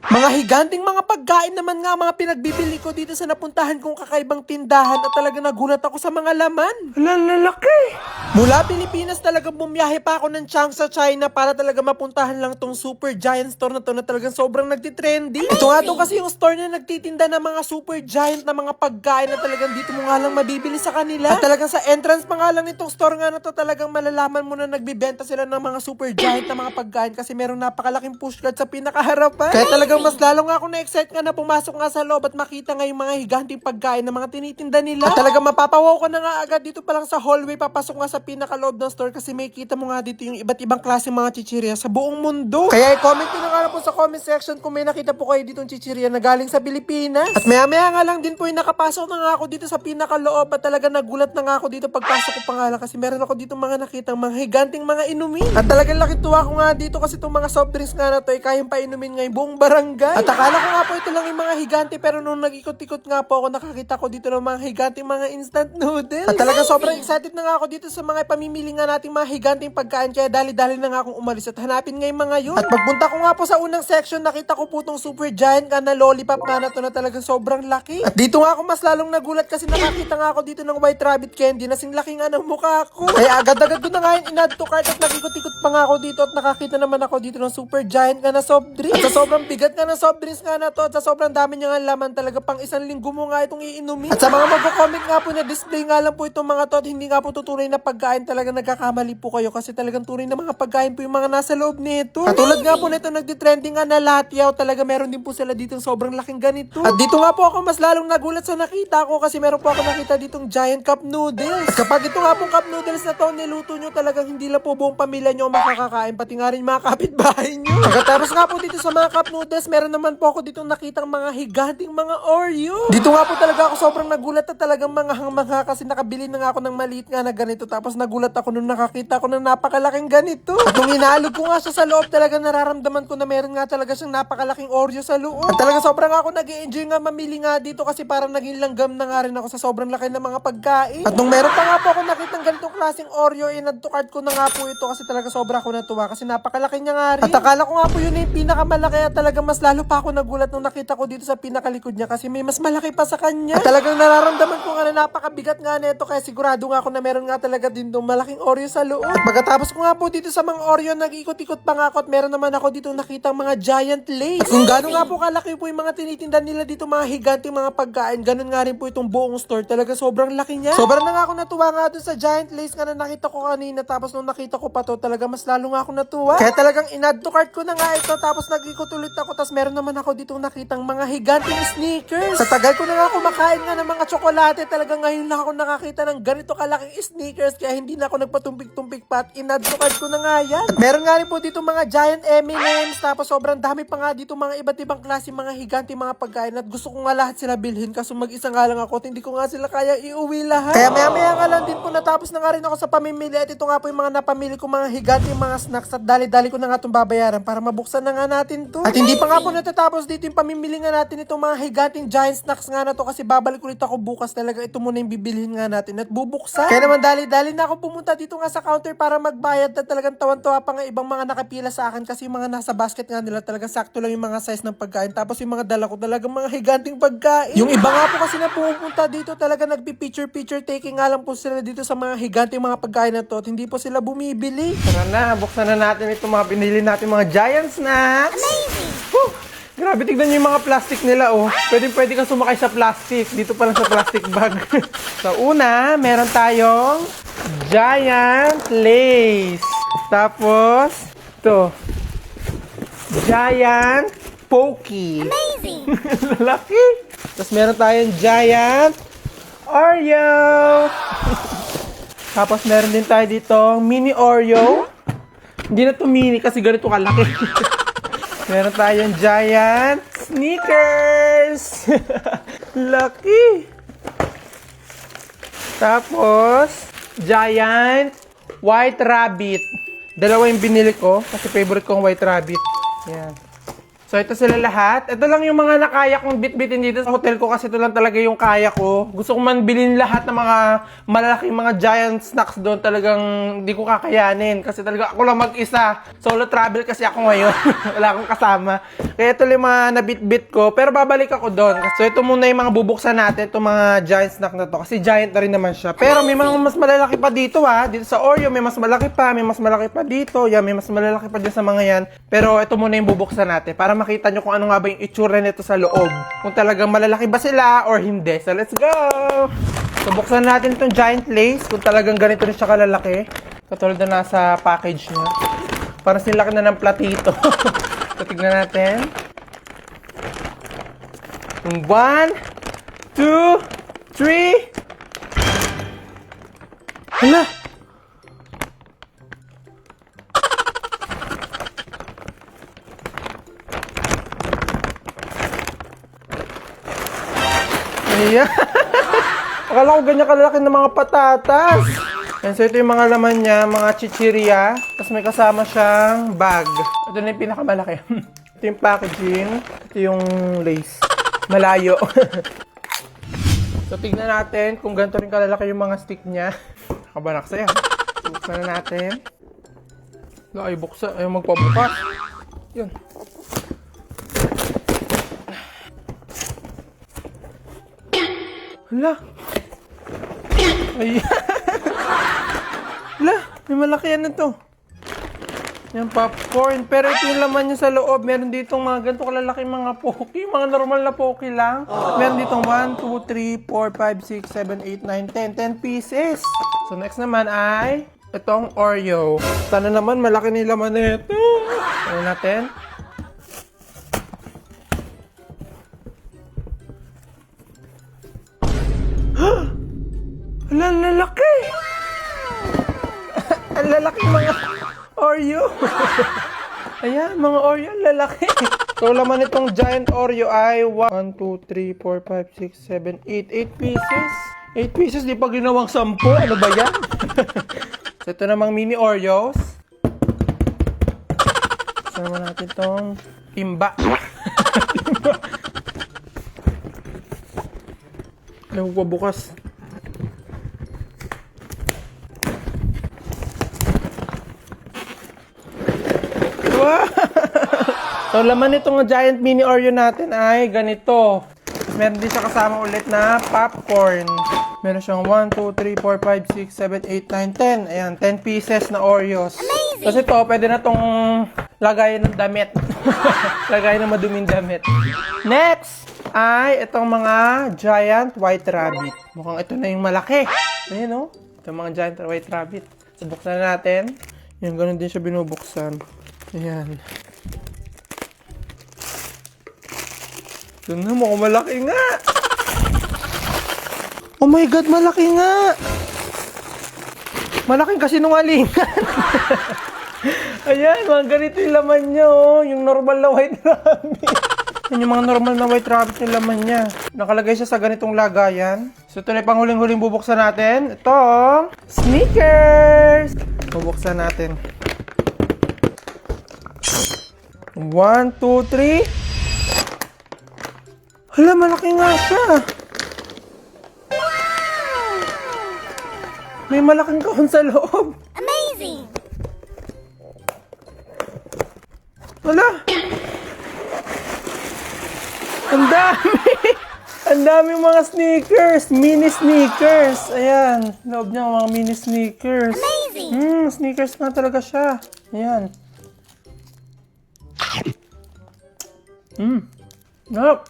Mga higanting mga pagkain naman nga mga pinagbibili ko dito sa napuntahan kong kakaibang tindahan at talaga nagulat ako sa mga laman. Lalaki. Mula Pilipinas talagang bumiyahe pa ako ng Changsha, China para talaga mapuntahan lang tong super giant store na to na talagang sobrang nagtitrending. Ito nga to kasi yung store na nagtitinda ng mga super giant na mga pagkain na talagang dito mo nga lang mabibili sa kanila. At talagang sa entrance pa nga lang nitong store nga na to talagang malalaman mo na nagbibenta sila ng mga super giant na mga pagkain kasi merong napakalaking pushcart sa pinakaharapan. Kaya talagang mas lalo nga ako na-excite nga na pumasok nga sa loob at makita nga yung mga higanting pagkain na mga tinitinda nila. At talagang mapapawaw ko na nga agad dito pa lang sa hallway papasok nga sa pinakaloob ng store kasi may kita mo nga dito yung iba't ibang klase mga chichirya sa buong mundo. Kaya i-comment nyo na nga lang po sa comment section kung may nakita po kayo ditong chichirya na galing sa Pilipinas. At maya-maya nga lang din po yung nakapasok na nga ako dito sa pinakaloob at talaga nagulat na nga ako dito pagpasok ko pa nga lang kasi meron ako dito mga nakitang mga higanting mga inumin. At talagang laki tuwa ko nga dito kasi itong mga soft drinks nga na to ay kayang painumin nga yung buong barangay. At akala ko nga po ito lang yung mga higante pero nung nag-ikot-ikot nga po ako nakakita ko dito ng mga higanting mga instant noodles. At talagang sobrang excited na nga ako dito sa mga pamimili nga nating mga higanting pagkain kaya dali-dali na nga akong umalis at hanapin nga yung mga yun. At pagpunta ko nga po sa unang section nakita ko po itong super giant nga na lollipop nga na to na talagang sobrang laki. At dito nga ako mas lalong nagulat kasi nakakita nga ako dito ng white rabbit candy na sing laki nga ng mukha ko. Kaya agad-agad ko na nga yung in-add to cart at nakikot-ikot pa nga ako dito at nakakita naman ako dito ng super giant nga na soft drink. At sa sobrang bigat nga ng soft drinks nga na to at sa sobrang dami niya nga laman talaga pang isang linggo mo nga itong iinumin. At sa mga magko-comment nga po na display nga lang po itong mga to at hindi nga po tutuloy na pagkain talaga nagkakamali po kayo kasi talagang tunay na mga pagkain po yung mga nasa loob nito. Katulad nga po nito nagtitrending nga na latyaw talaga meron din po sila ditong sobrang laking ganito. At dito nga po ako mas lalong nagulat sa nakita ko kasi meron po ako nakita ditong giant cup noodles. Kapag ito nga pong cup noodles na to niluto nyo talagang hindi lang po buong pamilya nyo makakakain pati nga rin mga kapitbahay nyo. Pagkatapos nga po dito sa mga cup noodles meron naman po ako ditong nakitang mga higanting mga Oreo. Dito nga po talaga ako sobrang nagulat at talagang mga kasi nakabili na nga ako ng maliit nga na ganito tapos nagulat ako nung nakakita ko ng napakalaking ganito. At nung inaalog ko nga siya sa loob talaga nararamdaman ko na meron nga talaga siyang napakalaking Oreo sa loob. At talaga sobrang ako nag-i-enjoy nga mamili nga dito kasi parang naging langgam na nga rin ako sa sobrang laki ng mga pagkain. At nung meron pa nga po ako nakitang ganitong klaseng Oreo in-add to cart ko na nga po ito kasi talaga sobra ako natuwa kasi napakalaki niya nga rin. At akala ko nga po yun yung pinakamalaki at talaga mas lalo pa ako nagulat nung nakita ko dito sa pinakalikod niya kasi may mas malaki pa sa kanya. At talagang nararamdaman ko nga na napakabigat nga nito kaya sigurado nga ako na meron nga talaga din itong malaking Oreo sa loob. At pagkatapos ko nga po dito sa mga Oreo nag-ikot-ikot pa nga ako at meron naman ako dito nakitang mga giant lace. At kung gano'n nga po kalaki po yung mga tinitinda nila dito mga higanting mga pagkain, ganun nga rin po itong buong store. Talaga sobrang laki niya. Sobrang na nga ako natuwa nga dun sa giant lace nga na nakita ko kanina tapos nung nakita ko pa to talaga mas lalo nga ako natuwa. Kaya talagang in-add to cart ko na nga ito tapos nag-ikot ulit ako tapos meron naman ako dito nakitang mga higanting sneakers. Sa tagal ko na nga kumakain nga ng mga tsokolate talaga ngayon lang ako nakakita ng ganito kalaking sneakers kaya hindi na ako nagpatumpik-tumpik pa at in-add to cart ko na nga yan. At meron nga rin po dito mga giant M&M's tapos sobrang dami pa nga dito mga iba't ibang klase mga higanting mga pagkain at gusto ko nga lahat sila bilhin kaso mag-isa nga lang ako at hindi ko nga sila kaya iuwi lahat. Kaya maya-maya nga lang din po natapos na nga rin ako sa pamimili at ito nga po yung mga napamili ko mga higanting mga snacks at dali-dali ko na nga itong babayaran para mabuksan na nga natin to. At hindi pa nga po natatapos dito yung pamimili nga natin itong mga higanting giant snacks nga na to kasi babalik ulit ako bukas talaga ito muna yung bibilhin nga natin at bubuksan. Kaya naman dali-dali na ako pumunta dito nga sa counter para magbayad at talagang tawan-tawa pa nga ibang mga nakapila sa akin kasi yung mga nasa basket nga nila talagang sakto lang yung mga size ng pagkain tapos yung mga dala ko talagang mga higanting pagkain. Yung iba nga po kasi na pumunta dito talaga nagpi-picture taking nga lang po sila dito sa mga higanting mga pagkain na to at hindi po sila bumibili. Tara na, buksan na natin itong mga binili natin mga giant snacks. Amazing! Woo! Grabe, tignan nyo yung mga plastic nila, oh. Pwede ka sumakay sa plastic. Dito pa lang sa plastic bag. Sa una, meron tayong giant lace. Tapos, ito. Giant pokey. Amazing! Lalaki. Tapos meron tayong giant Oreo. Tapos meron din tayo dito mini Oreo. Hindi na to mini kasi ganito kalaki. Meron tayong giant sneakers. Lucky. Tapos, giant white rabbit. Dalawa yung binili ko kasi favorite ko ang white rabbit. Yan. So, ito sila lahat. Ito lang yung mga nakaya kong bit-bitin dito sa hotel ko kasi ito lang talaga yung kaya ko. Gusto ko man bilhin lahat ng mga malalaking mga giant snacks doon. Talagang hindi ko kakayanin kasi talaga ako lang mag-isa. Solo travel kasi ako ngayon. Wala akong kasama. Kaya ito lang yung mga nabit-bit ko. Pero babalik ako doon. So, ito muna yung mga bubuksan natin. Itong mga giant snack na to. Kasi giant na rin naman siya. Pero may mga mas malalaki pa dito ha. Dito sa Oreo may mas malaki pa. May mas malaki pa dito. Yan, may mas malalaki pa dyan sa mga yan. Pero ito muna yung bubuksan natin. Para makita nyo kung ano nga ba yung itsura nito sa loob. Kung talagang malalaki ba sila or hindi. So, let's go! So, buksan natin itong giant lace. Kung talagang ganito rin siya kalalaki. Katulad na nasa package niya. Parang silaki na ng platito. So, tignan natin. 1, 2, 3. Hala! Ayan. Akala ko ganyan kalalaki ng mga patatas. And so, ito yung mga laman niya, mga chichirya. Tapos may kasama siyang bag. Ito na yung pinakamalaki. Ito yung packaging. Ito yung lace. Malayo. So, tignan natin kung ganito rin kalalaki yung mga stick niya. Nakabanak sa'yo. Buksan na natin. Ay, buksan. Ayaw magpabukas. Yun. Hala. Ay. Hala, may malaki yan ito. Yung popcorn. Pero ito yung laman niya sa loob. Meron ditong mga ganito kalalaking mga poki. Mga normal na poki lang. Meron ditong 1, 2, 3, 4, 5, 6, 7, 8, 9, 10. 10 pieces. So next naman ay itong Oreo. Sana naman malaki na yung laman nito. Ano natin? Ang lalaki! Ang lalaki mga Oreo! Ayan, mga Oreo, ang lalaki! So, laman itong giant Oreo ay 1, 2, 3, 4, 5, 6, 7, 8. 8 pieces. 8 pieces, di pa ginawang 10. Ano ba yan? So, ito namang mini Oreos. Gusto naman natin itong timba. Alam ko bukas. Wow! So, laman itong giant mini Oreo natin ay ganito. Meron din siya kasama ulit na popcorn. Meron siyang 1, 2, 3, 4, 5, 6, 7, 8, 9, 10. Ayan, 10 pieces na Oreos. Amazing! Kasi ito, pwede na itong lagayan ng damit. Lagayan ng maduming damit. Next ay itong mga giant white rabbit. Mukhang ito na yung malaki. Ayan o. Itong mga giant white rabbit. So, buksan na natin. Yung ganun din siya binubuksan. Ayan. Ito na, mukhang malaki nga. Oh my God, malaki nga. Malaking kasinungalingan. Ayan, mga ganito yung laman niya, oh. Yung normal na white rabbit. Yan yung mga normal na white rabbit yung laman niya. Nakalagay siya sa ganitong lagayan. So, ito na yung panghuling-huling bubuksan natin. Ito, Snickers! Bubuksan natin. 1, 2, 3. Hala, malaki nga siya. May malaking kahon sa loob. Amazing! Hala! Ang dami! Ang dami mga sneakers! Mini sneakers! Ayan, loob niya mga mini sneakers. Amazing! Sneakers na talaga siya. Ayan. Yup.